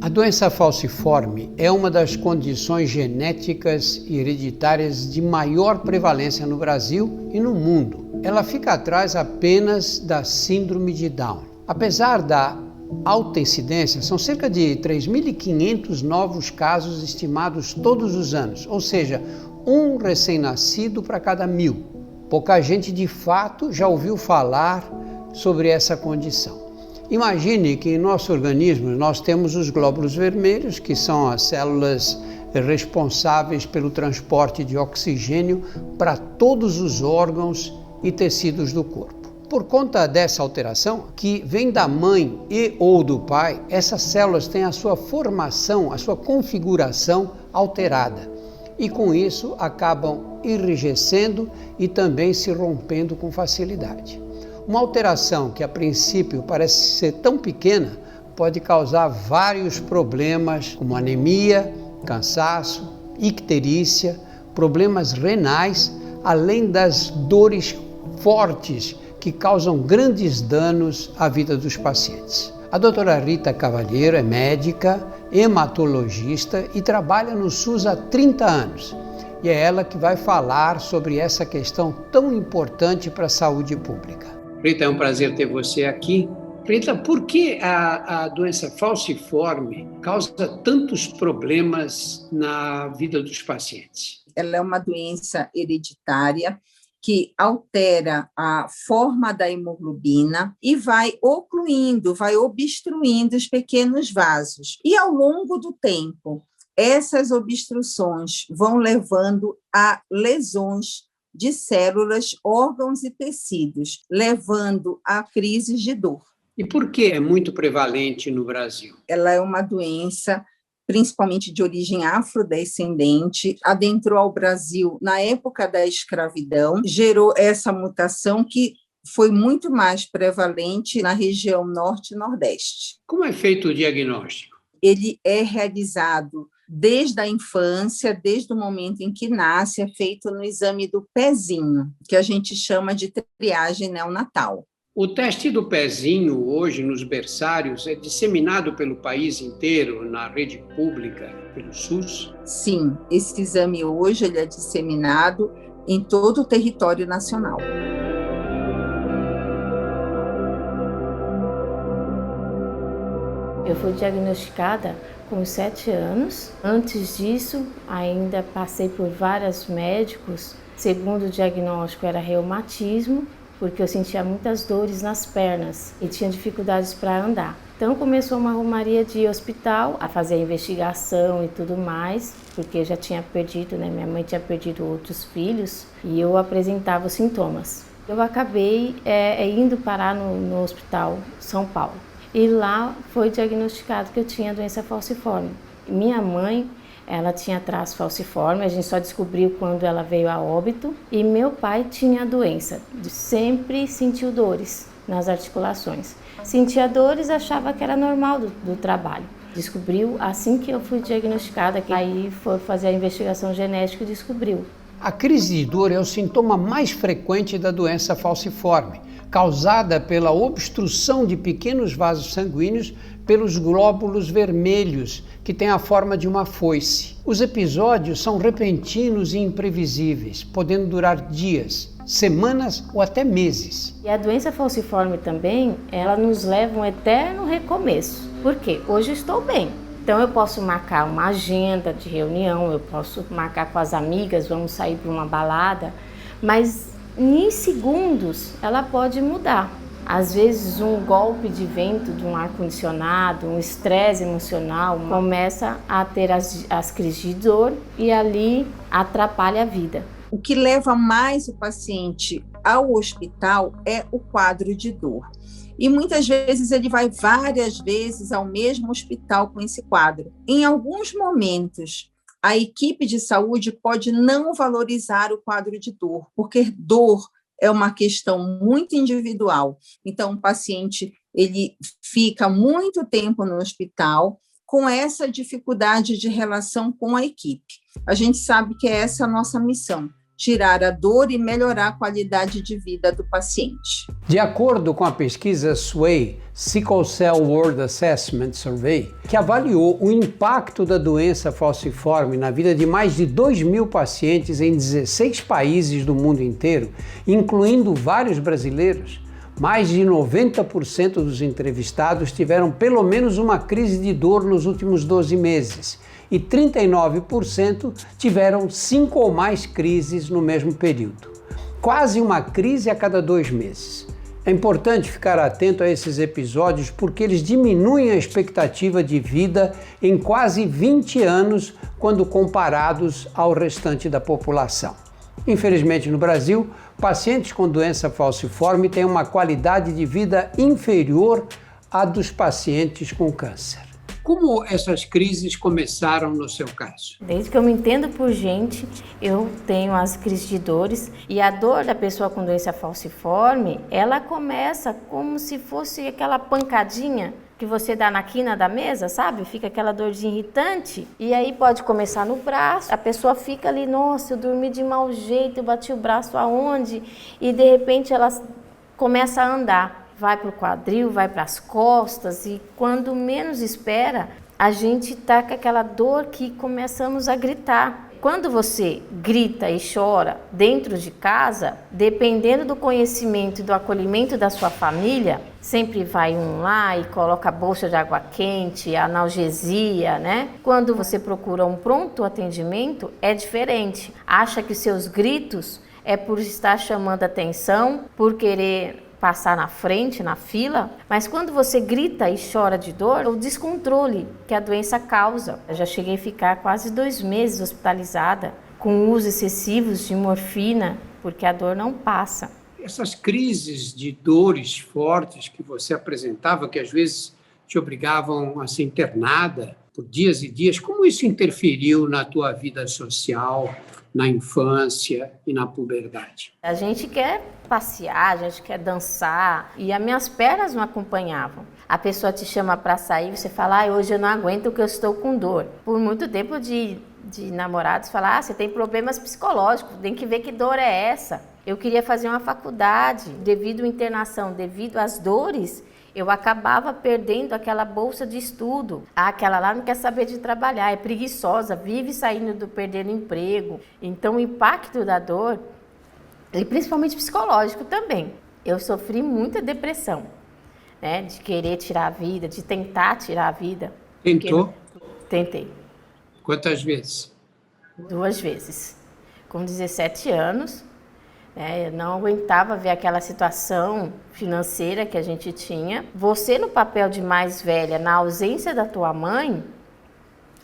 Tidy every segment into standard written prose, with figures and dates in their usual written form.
A doença falciforme é uma das condições genéticas e hereditárias de maior prevalência no Brasil e no mundo. Ela fica atrás apenas da síndrome de Down. Apesar da alta incidência, são cerca de 3.500 novos casos estimados todos os anos, ou seja, um recém-nascido para cada 1.000. Pouca gente de fato já ouviu falar sobre essa condição. Imagine que em nosso organismo nós temos os glóbulos vermelhos, que são as células responsáveis pelo transporte de oxigênio para todos os órgãos e tecidos do corpo. Por conta dessa alteração, que vem da mãe e ou do pai, essas células têm a sua formação, a sua configuração alterada e com isso acabam enrijecendo e também se rompendo com facilidade. Uma alteração que a princípio parece ser tão pequena pode causar vários problemas como anemia, cansaço, icterícia, problemas renais, além das dores fortes que causam grandes danos à vida dos pacientes. A doutora Rita Cavalheiro é médica, hematologista e trabalha no SUS há 30 anos. E é ela que vai falar sobre essa questão tão importante para a saúde pública. Rita, é um prazer ter você aqui. Rita, por que a doença falciforme causa tantos problemas na vida dos pacientes? Ela é uma doença hereditária que altera a forma da hemoglobina e vai ocluindo, vai obstruindo os pequenos vasos. E ao longo do tempo, essas obstruções vão levando a lesões de células, órgãos e tecidos, levando a crises de dor. E por que é muito prevalente no Brasil? Ela é uma doença principalmente de origem afrodescendente, adentrou ao Brasil na época da escravidão, gerou essa mutação que foi muito mais prevalente na região norte e nordeste. Como é feito o diagnóstico? Ele é realizado desde a infância, desde o momento em que nasce, é feito no exame do pezinho, que a gente chama de triagem neonatal. O teste do pezinho, hoje, nos berçários, é disseminado pelo país inteiro, na rede pública, pelo SUS? Sim, esse exame hoje ele é disseminado em todo o território nacional. Eu fui diagnosticada com 7 anos. Antes disso, ainda passei por vários médicos. Segundo diagnóstico era reumatismo, porque eu sentia muitas dores nas pernas e tinha dificuldades para andar. Então começou uma romaria de ir ao hospital, a fazer a investigação e tudo mais, porque eu já tinha perdido, minha mãe tinha perdido outros filhos e eu apresentava os sintomas. Eu acabei indo parar no Hospital São Paulo e lá foi diagnosticado que eu tinha doença falciforme. Minha mãe, ela tinha traço falciforme, a gente só descobriu quando ela veio a óbito. E meu pai tinha a doença, sempre sentiu dores nas articulações. Sentia dores, achava que era normal do trabalho. Descobriu assim que eu fui diagnosticada, que aí foi fazer a investigação genética e descobriu. A crise de dor é o sintoma mais frequente da doença falciforme, causada pela obstrução de pequenos vasos sanguíneos pelos glóbulos vermelhos, que têm a forma de uma foice. Os episódios são repentinos e imprevisíveis, podendo durar dias, semanas ou até meses. E a doença falciforme também, ela nos leva a um eterno recomeço. Por quê? Hoje eu estou bem. Então eu posso marcar uma agenda de reunião, eu posso marcar com as amigas, vamos sair para uma balada, mas em segundos ela pode mudar. Às vezes um golpe de vento de um ar-condicionado, um estresse emocional, começa a ter as crises de dor e ali atrapalha a vida. O que leva mais o paciente ao hospital é o quadro de dor. E muitas vezes ele vai várias vezes ao mesmo hospital com esse quadro. Em alguns momentos, a equipe de saúde pode não valorizar o quadro de dor, porque dor é uma questão muito individual. Então, o paciente ele fica muito tempo no hospital com essa dificuldade de relação com a equipe. A gente sabe que essa é a nossa missão, tirar a dor e melhorar a qualidade de vida do paciente. De acordo com a pesquisa SWAY, Sickle Cell World Assessment Survey, que avaliou o impacto da doença falciforme na vida de mais de 2.000 pacientes em 16 países do mundo inteiro, incluindo vários brasileiros, mais de 90% dos entrevistados tiveram pelo menos uma crise de dor nos últimos 12 meses e 39% tiveram 5 ou mais crises no mesmo período. Quase uma crise a cada 2 meses. É importante ficar atento a esses episódios porque eles diminuem a expectativa de vida em quase 20 anos quando comparados ao restante da população. Infelizmente, no Brasil, pacientes com doença falciforme têm uma qualidade de vida inferior à dos pacientes com câncer. Como essas crises começaram no seu caso? Desde que eu me entendo por gente, eu tenho as crises de dores e a dor da pessoa com doença falciforme, ela começa como se fosse aquela pancadinha que você dá na quina da mesa, sabe? Fica aquela dorzinha irritante e aí pode começar no braço, a pessoa fica ali, nossa, eu dormi de mau jeito, eu bati o braço aonde? E de repente ela começa a andar. Vai para o quadril, vai para as costas e quando menos espera, a gente está com aquela dor que começamos a gritar. Quando você grita e chora dentro de casa, dependendo do conhecimento e do acolhimento da sua família, sempre vai um lá e coloca a bolsa de água quente, analgesia, né? Quando você procura um pronto atendimento, é diferente. Acha que seus gritos é por estar chamando atenção, por querer passar na frente, na fila, mas quando você grita e chora de dor, é o descontrole que a doença causa. Eu já cheguei a ficar quase 2 meses hospitalizada, com uso excessivos de morfina, porque a dor não passa. Essas crises de dores fortes que você apresentava, que às vezes te obrigavam a ser internada por dias e dias, como isso interferiu na tua vida social, na infância e na puberdade? A gente quer passear, a gente quer dançar e as minhas pernas não acompanhavam. A pessoa te chama para sair, você fala, hoje eu não aguento que eu estou com dor. Por muito tempo de namorados falar, você tem problemas psicológicos, tem que ver que dor é essa. Eu queria fazer uma faculdade, devido à internação, devido às dores, eu acabava perdendo aquela bolsa de estudo. Aquela lá não quer saber de trabalhar, é preguiçosa, vive perdendo emprego. Então o impacto da dor, e principalmente psicológico também. Eu sofri muita depressão, né? De querer tirar a vida, de tentar tirar a vida. Tentou? Tentei. Quantas vezes? 2 vezes. Com 17 anos, eu não aguentava ver aquela situação financeira que a gente tinha. Você no papel de mais velha, na ausência da tua mãe,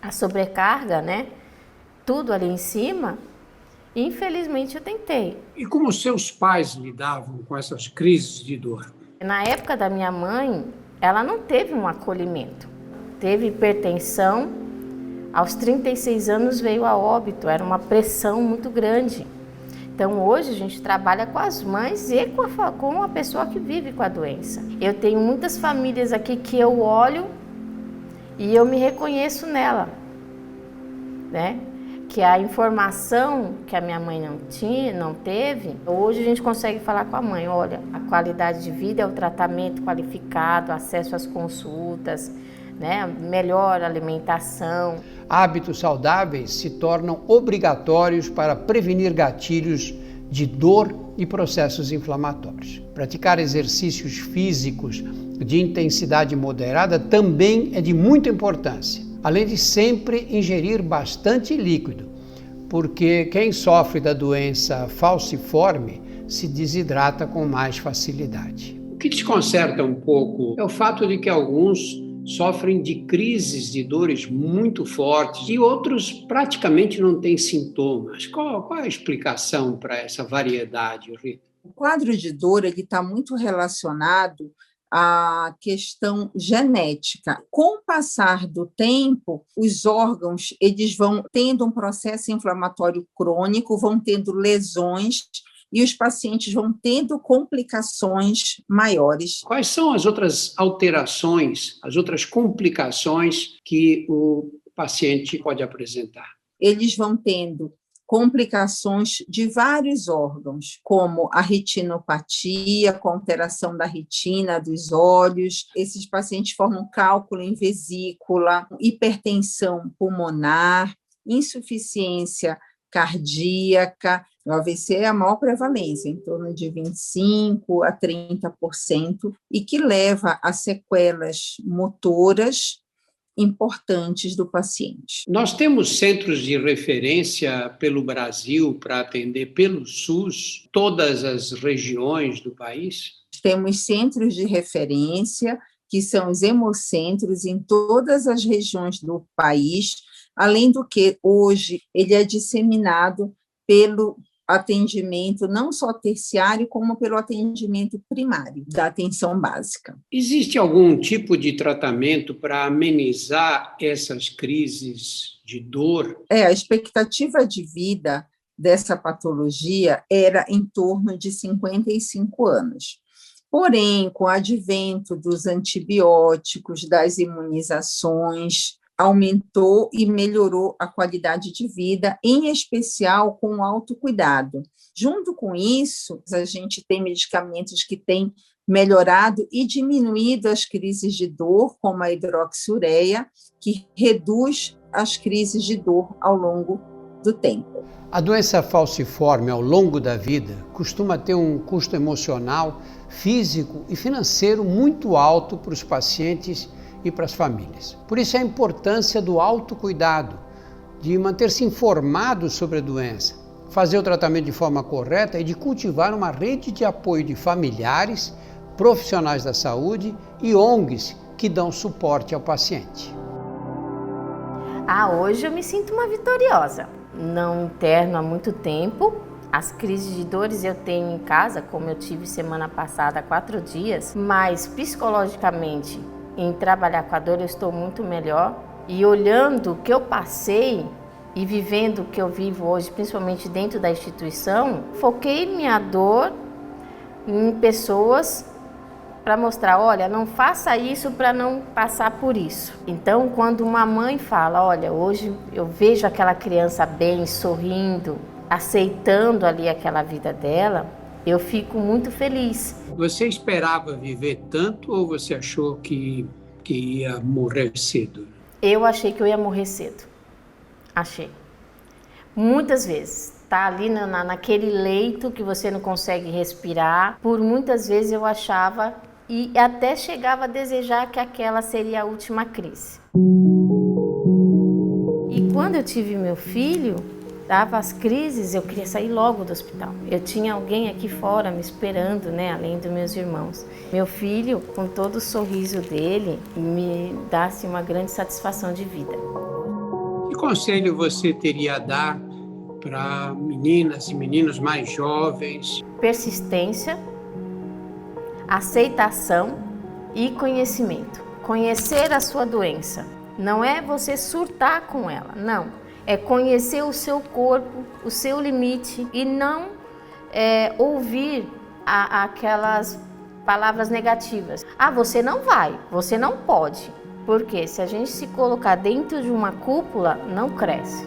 a sobrecarga, né? Tudo ali em cima. Infelizmente eu tentei. E como seus pais lidavam com essas crises de dor? Na época da minha mãe, ela não teve um acolhimento. Teve hipertensão. Aos 36 anos veio a óbito. Era uma pressão muito grande. Então hoje a gente trabalha com as mães e com a pessoa que vive com a doença. Eu tenho muitas famílias aqui que eu olho e eu me reconheço nela, né? Que a informação que a minha mãe não teve, hoje a gente consegue falar com a mãe, olha, a qualidade de vida é o tratamento qualificado, acesso às consultas, né? Melhor alimentação. Hábitos saudáveis se tornam obrigatórios para prevenir gatilhos de dor e processos inflamatórios. Praticar exercícios físicos de intensidade moderada também é de muita importância, além de sempre ingerir bastante líquido, porque quem sofre da doença falciforme se desidrata com mais facilidade. O que desconcerta um pouco é o fato de que alguns sofrem de crises de dores muito fortes e outros praticamente não têm sintomas. Qual é a explicação para essa variedade, Rita? O quadro de dor está muito relacionado à questão genética. Com o passar do tempo, os órgãos eles vão tendo um processo inflamatório crônico, vão tendo lesões e os pacientes vão tendo complicações maiores. Quais são as outras alterações, as outras complicações que o paciente pode apresentar? Eles vão tendo complicações de vários órgãos, como a retinopatia, com alteração da retina, dos olhos. Esses pacientes formam cálculo em vesícula, hipertensão pulmonar, insuficiência cardíaca. O AVC é a maior prevalência, em torno de 25% a 30%, e que leva a sequelas motoras importantes do paciente. Nós temos centros de referência pelo Brasil para atender pelo SUS todas as regiões do país? Temos centros de referência, que são os hemocentros, em todas as regiões do país, além do que hoje ele é disseminado pelo atendimento não só terciário, como pelo atendimento primário da atenção básica. Existe algum tipo de tratamento para amenizar essas crises de dor? A expectativa de vida dessa patologia era em torno de 55 anos. Porém, com o advento dos antibióticos, das imunizações, aumentou e melhorou a qualidade de vida, em especial com o autocuidado. Junto com isso, a gente tem medicamentos que têm melhorado e diminuído as crises de dor, como a hidroxiureia, que reduz as crises de dor ao longo do tempo. A doença falciforme ao longo da vida costuma ter um custo emocional, físico e financeiro muito alto para os pacientes e para as famílias. Por isso a importância do autocuidado, de manter-se informado sobre a doença, fazer o tratamento de forma correta e de cultivar uma rede de apoio de familiares, profissionais da saúde e ONGs que dão suporte ao paciente. Hoje eu me sinto uma vitoriosa. Não interno há muito tempo. As crises de dores eu tenho em casa, como eu tive semana passada, 4 dias, mas psicologicamente, em trabalhar com a dor, eu estou muito melhor. E olhando o que eu passei e vivendo o que eu vivo hoje, principalmente dentro da instituição, foquei minha dor em pessoas para mostrar, olha, não faça isso para não passar por isso. Então, quando uma mãe fala, olha, hoje eu vejo aquela criança bem, sorrindo, aceitando ali aquela vida dela, eu fico muito feliz. Você esperava viver tanto ou você achou que ia morrer cedo? Eu achei que eu ia morrer cedo. Achei. Muitas vezes. Tá ali naquele leito que você não consegue respirar. Por muitas vezes eu achava e até chegava a desejar que aquela seria a última crise. E quando eu tive meu filho, dava as crises, eu queria sair logo do hospital. Eu tinha alguém aqui fora me esperando, né, além dos meus irmãos. Meu filho, com todo o sorriso dele, me dá assim, uma grande satisfação de vida. Que conselho você teria a dar para meninas e meninos mais jovens? Persistência, aceitação e conhecimento. Conhecer a sua doença. Não é você surtar com ela, não. É conhecer o seu corpo, o seu limite e não ouvir aquelas palavras negativas. Você não vai, você não pode. Porque se a gente se colocar dentro de uma cúpula, não cresce.